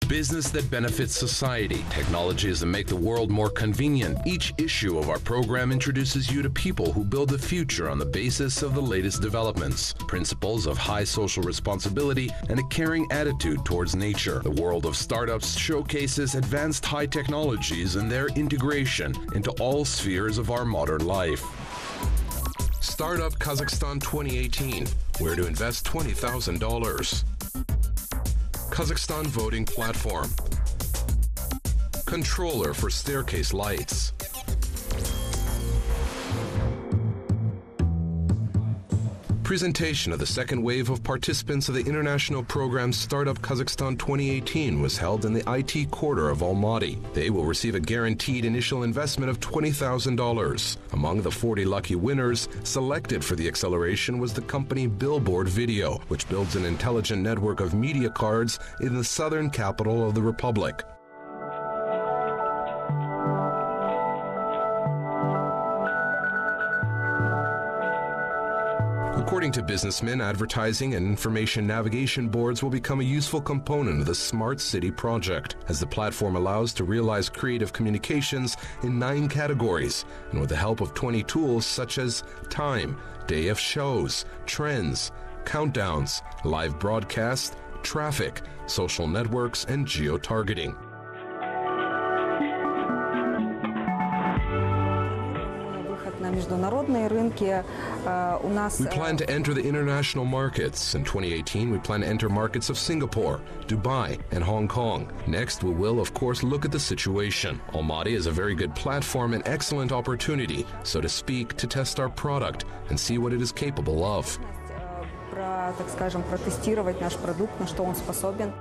Business that benefits society, technologies that make the world more convenient. Each issue of our program introduces you to people who build the future on the basis of the latest developments, principles of high social responsibility, and a caring attitude towards nature. The world of startups showcases advanced high technologies and their integration into all spheres of our modern life. Startup Kazakhstan 2018, where to invest $20,000. Kazakhstan voting platform. Controller for staircase lights. Presentation of the second wave of participants of the international program Startup Kazakhstan 2018 was held in the IT quarter of Almaty. They will receive a guaranteed initial investment of $20,000. Among the 40 lucky winners, selected for the acceleration was the company Billboard Video, which builds an intelligent network of media cards in the southern capital of the Republic. According to businessmen, advertising and information navigation boards will become a useful component of the Smart City project, as the platform allows to realize creative communications in 9 categories, and with the help of 20 tools such as time, day of shows, trends, countdowns, live broadcast, traffic, social networks, and geo-targeting. We plan to enter the international markets. In 2018, we plan to enter markets of Singapore, Dubai, and Hong Kong. Next, we will, of course, look at the situation. Almaty is a very good platform and excellent opportunity, so to speak, to test our product and see what it is capable of. Протестировать наш продукт, на что он способен.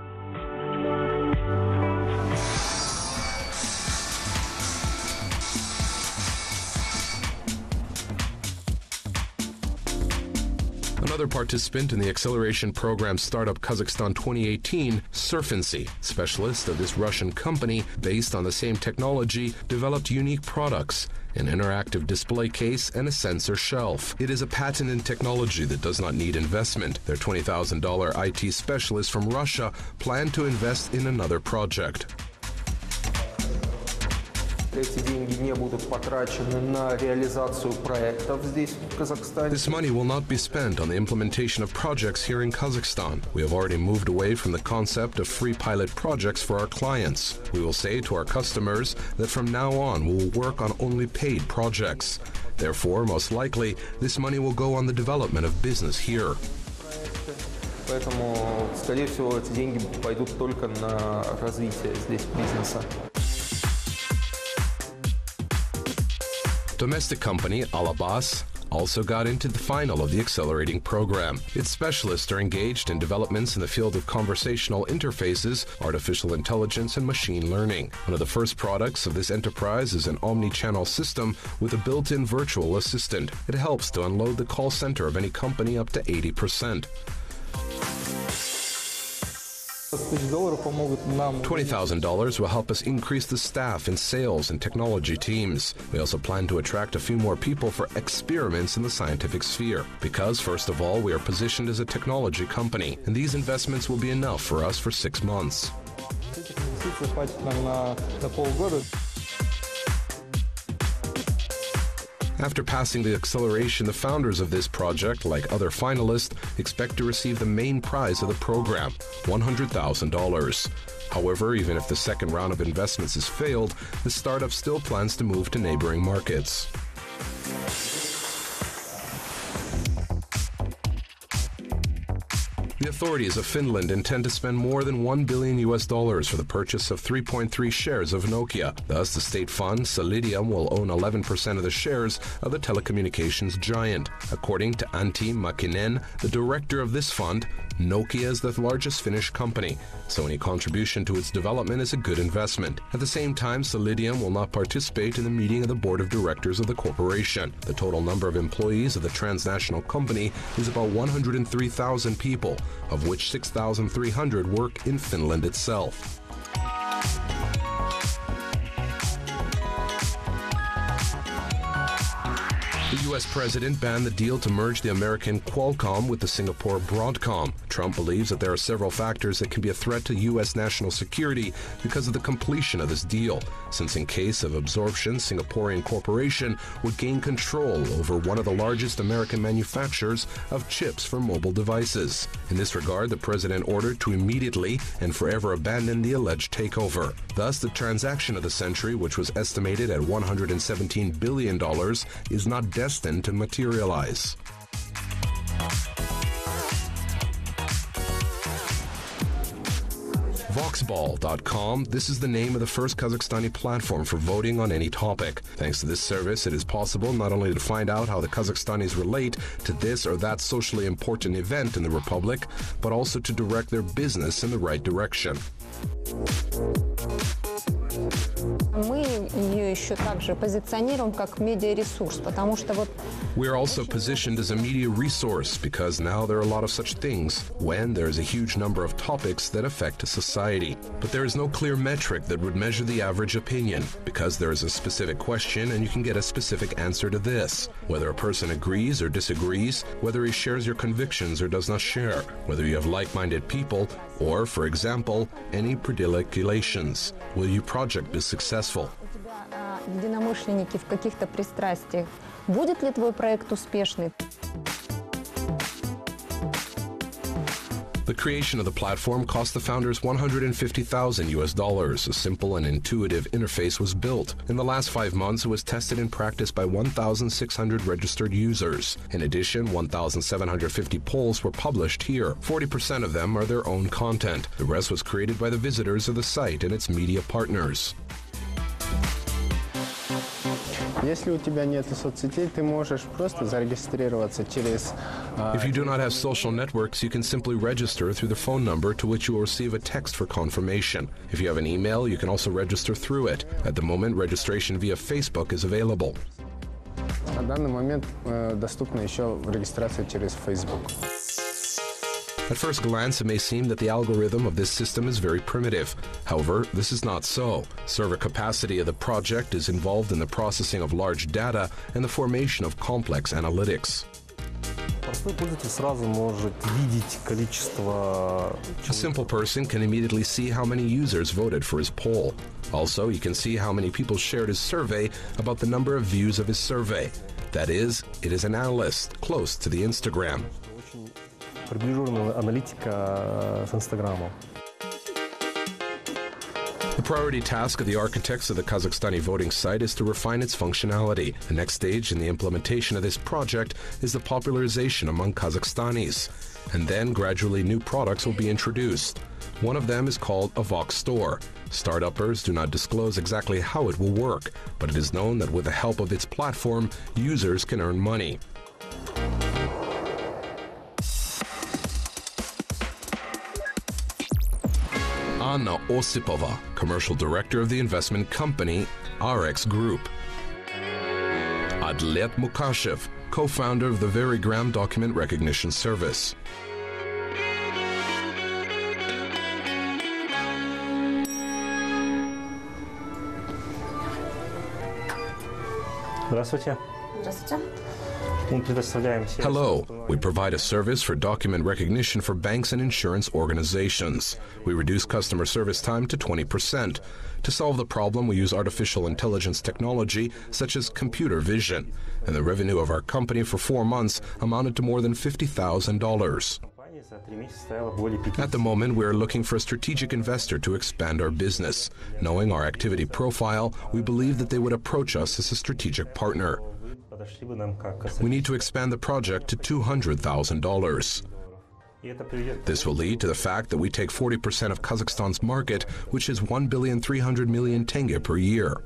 Another participant in the acceleration program Startup Kazakhstan 2018, Surfancy, specialist of this Russian company based on the same technology, developed unique products, an interactive display case and a sensor shelf. It is a patented technology that does not need investment. Their $20,000 IT specialist from Russia plan to invest in another project. This money will not be spent on the implementation of projects here in Kazakhstan. We have already moved away from the concept of free pilot projects for our clients. We will say to our customers that from now on we will work on only paid projects. Therefore, most likely, this money will go on the development of business here. Поэтому, скорее всего, эти деньги пойдут только на развитие здесь бизнеса. Domestic company Alabas also got into the final of the accelerating program. Its specialists are engaged in developments in the field of conversational interfaces, artificial intelligence, and machine learning. One of the first products of this enterprise is an omni-channel system with a built-in virtual assistant. It helps to unload the call center of any company up to 80%. $20,000 will help us increase the staff in sales and technology teams. We also plan to attract a few more people for experiments in the scientific sphere, because, first of all, we are positioned as a technology company, and these investments will be enough for us for 6 months. After passing the acceleration, the founders of this project, like other finalists, expect to receive the main prize of the program, $100,000. However, even if the second round of investments has failed, the startup still plans to move to neighboring markets. The authorities of Finland intend to spend more than $1 billion for the purchase of 3.3 shares of Nokia. Thus, the state fund, Solidium, will own 11% of the shares of the telecommunications giant. According to Antti Mäkinen, the director of this fund, Nokia is the largest Finnish company, so any contribution to its development is a good investment. At the same time, Solidium will not participate in the meeting of the board of directors of the corporation. The total number of employees of the transnational company is about 103,000 people, of which 6,300 work in Finland itself. The U.S. president banned the deal to merge the American Qualcomm with the Singapore Broadcom. Trump believes that there are several factors that can be a threat to U.S. national security because of the completion of this deal, since in case of absorption, Singaporean corporation would gain control over one of the largest American manufacturers of chips for mobile devices. In this regard, the president ordered to immediately and forever abandon the alleged takeover. Thus, the transaction of the century, which was estimated at $117 billion, is not destined to materialize. Voxball.com. This is the name of the first Kazakhstani platform for voting on any topic. Thanks to this service, it is possible not only to find out how the Kazakhstanis relate to this or that socially important event in the Republic, but also to direct their business in the right direction. We are also positioned as a media resource because now there are a lot of such things when there is a huge number of topics that affect society. But there is no clear metric that would measure the average opinion because there is a specific question and you can get a specific answer to this. Whether a person agrees or disagrees, whether he shares your convictions or does not share, whether you have like-minded people, or, for example, any predilections. Will your project be successful? Единомышленники в каких-то пристрастиях. Будет ли твой проект успешный? The creation of the platform cost the founders $150,000. A simple and intuitive interface was built. In the last 5 months, it was tested in practice by 1,600 registered users. In addition, 1,750 polls were published here. 40% of them are their own content. The rest was created by the visitors of the site and its media partners. Если у тебя нет соцсетей, ты можешь просто зарегистрироваться через... If you do not have social networks, you can simply register through the phone number to which you will receive a text for confirmation. If you have an email, you can also register through it. At the moment, registration via Facebook is available. На данный момент доступна еще регистрация через Facebook. At first glance, it may seem that the algorithm of this system is very primitive. However, this is not so. Server capacity of the project is involved in the processing of large data and the formation of complex analytics. A simple person can immediately see how many users voted for his poll. Also, you can see how many people shared his survey about the number of views of his survey. That is, it is an analyst close to the Instagram. Приближенная аналитика с Инстаграмом. The priority task of the architects of the Kazakhstani voting site is to refine its functionality. The next stage in the implementation of this project is the popularization among Kazakhstanis. And then gradually new products will be introduced. One of them is called a Vox Store. Startuppers do not disclose exactly how it will work, but it is known that with the help of its platform, users can earn money. Anna Osipova, commercial director of the investment company RX Group. Adlet Mukashev, co-founder of the Verigram document recognition service. Здравствуйте. Здравствуйте. Hello. We provide a service for document recognition for banks and insurance organizations. We reduce customer service time to 20%. To solve the problem, we use artificial intelligence technology such as computer vision. And the revenue of our company for 4 months amounted to more than $50,000. At the moment, we are looking for a strategic investor to expand our business. Knowing our activity profile, we believe that they would approach us as a strategic partner. We need to expand the project to $200,000. This will lead to the fact that we take 40% of Kazakhstan's market, which is 1,300 million tenge per year.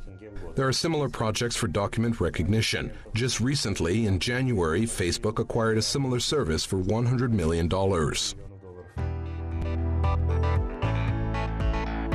There are similar projects for document recognition. Just recently, in January, Facebook acquired a similar service for $100 million.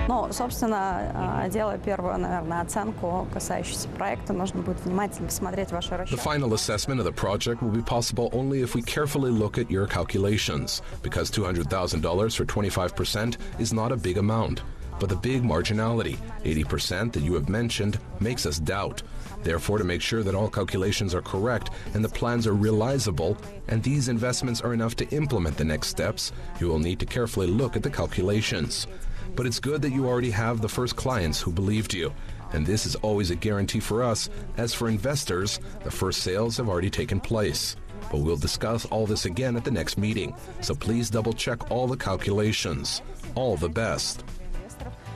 Ну, собственно, делая первую, наверное, оценку, касающуюся проекта, нужно будет внимательно посмотреть ваши расчеты. The final assessment of the project will be possible only if we carefully look at your calculations, because $200,000 for 25% is not a big amount. but the big marginality, 80% that you have mentioned, makes us doubt. Therefore, to make sure that all calculations are correct and the plans are realizable, and these investments are enough to implement the next steps, you will need to carefully look at the calculations. But it's good that you already have the first clients who believed you. And this is always a guarantee for us. As for investors, the first sales have already taken place. But we'll discuss all this again at the next meeting. So please double check all the calculations. All the best.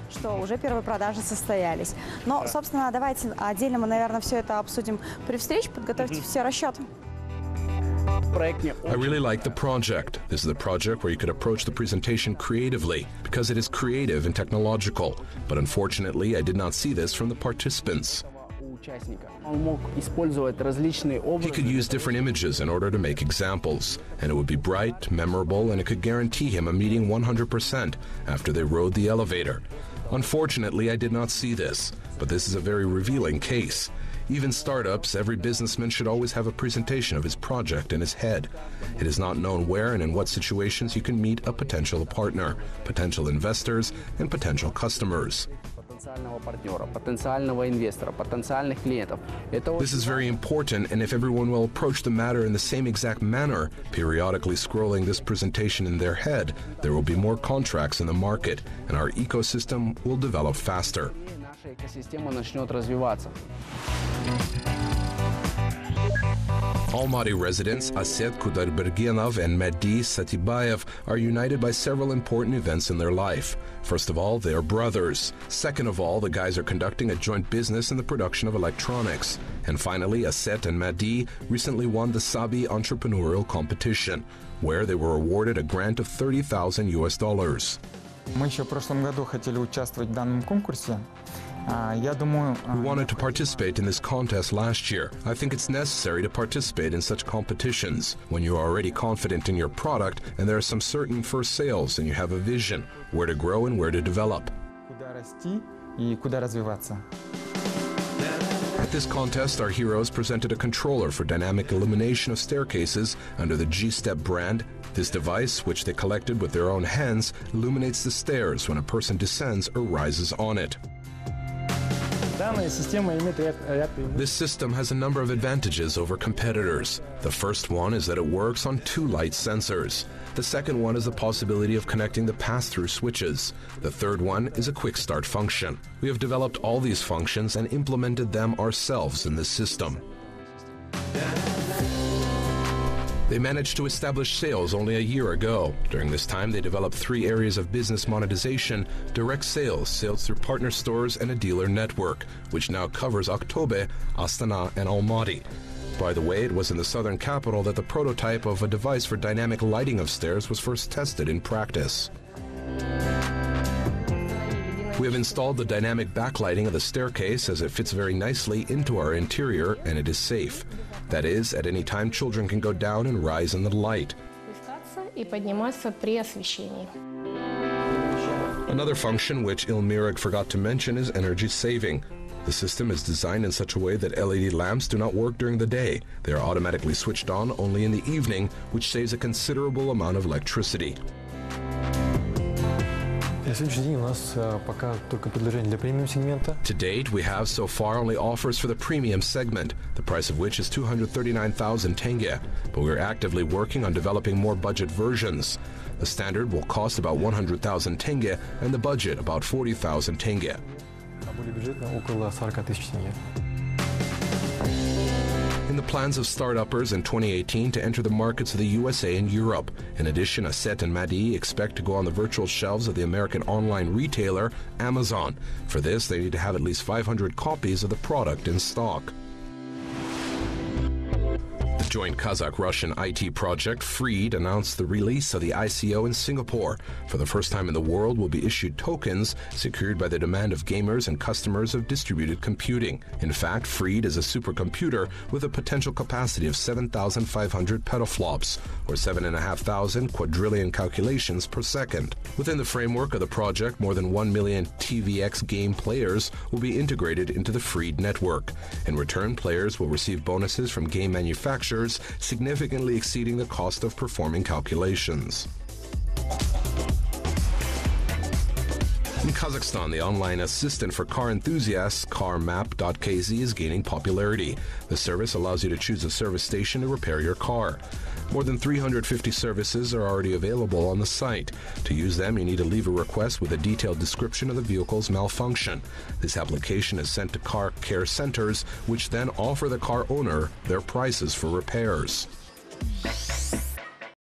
Что уже первые продажи состоялись. Но, собственно, давайте отдельно мы, наверное, все это обсудим при встрече. Подготовьте все расчеты. I really like the project. This is a project where you could approach the presentation creatively because it is creative and technological. But unfortunately, I did not see this from the participants. He could use different images in order to make examples, and it would be bright, memorable, and it could guarantee him a meeting 100% after they rode the elevator. Unfortunately, I did not see this, but this is a very revealing case. Even startups, every businessman should always have a presentation of his project in his head. It is not known where and in what situations you can meet a potential partner, potential investors, and potential customers. This is very important, and if everyone will approach the matter in the same exact manner, periodically scrolling this presentation in their head, there will be more contracts in the market, and our ecosystem will develop faster. Almaty residents Aset Kudarbergenov and Mehdi Satibayev are united by several important events in their life. First of all, they are brothers. Second of all, the guys are conducting a joint business in the production of electronics. And finally, Aset and Mehdi recently won the Sabi entrepreneurial competition, where they were awarded a grant of $30,000. Мы еще в прошлом году хотели участвовать в данном конкурсе. We wanted to participate in this contest last year. I think it's necessary to participate in such competitions when you are already confident in your product and there are some certain first sales and you have a vision where to grow and where to develop. Куда расти и куда развиваться. At this contest, our heroes presented a controller for dynamic illumination of staircases under the G-Step brand. This device, which they collected with their own hands, illuminates the stairs when a person descends or rises on it. This system has a number of advantages over competitors. The first one is that it works on 2 light sensors. The second one is the possibility of connecting the pass-through switches. The third one is a quick start function. We have developed all these functions and implemented them ourselves in this system. They managed to establish sales only a year ago. During this time, they developed 3 areas of business monetization: direct sales, sales through partner stores, and a dealer network, which now covers Aktobe, Astana, and Almaty. By the way, it was in the southern capital that the prototype of a device for dynamic lighting of stairs was first tested in practice. We have installed the dynamic backlighting of the staircase as it fits very nicely into our interior and it is safe. That is, at any time children can go down and rise in the light. Another function which Ilmirag forgot to mention is energy saving. The system is designed in such a way that LED lamps do not work during the day. They are automatically switched on only in the evening, which saves a considerable amount of electricity. To date, we have so far only offers for the premium segment, the price of which is 239,000 tenge, but we're actively working on developing more budget versions. The standard will cost about 100,000 tenge and the budget about 40,000 tenge. In the plans of start-uppers in 2018 to enter the markets of the USA and Europe. In addition, Aset and Mehdi expect to go on the virtual shelves of the American online retailer Amazon. For this, they need to have at least 500 copies of the product in stock. The joint Kazakh-Russian IT project Freed announced the release of the ICO in Singapore. For the first time in the world will be issued tokens secured by the demand of gamers and customers of distributed computing. In fact, Freed is a supercomputer with a potential capacity of 7,500 petaflops, or 7,500 quadrillion calculations per second. Within the framework of the project, more than 1 million TVX game players will be integrated into the Freed network. In return, players will receive bonuses from game manufacturers, significantly exceeding the cost of performing calculations. In Kazakhstan, the online assistant for car enthusiasts, carmap.kz, is gaining popularity. The service allows you to choose a service station to repair your car. More than 350 services are already available on the site. To use them, you need to leave a request with a detailed description of the vehicle's malfunction. This application is sent to car care centers, which then offer the car owner their prices for repairs.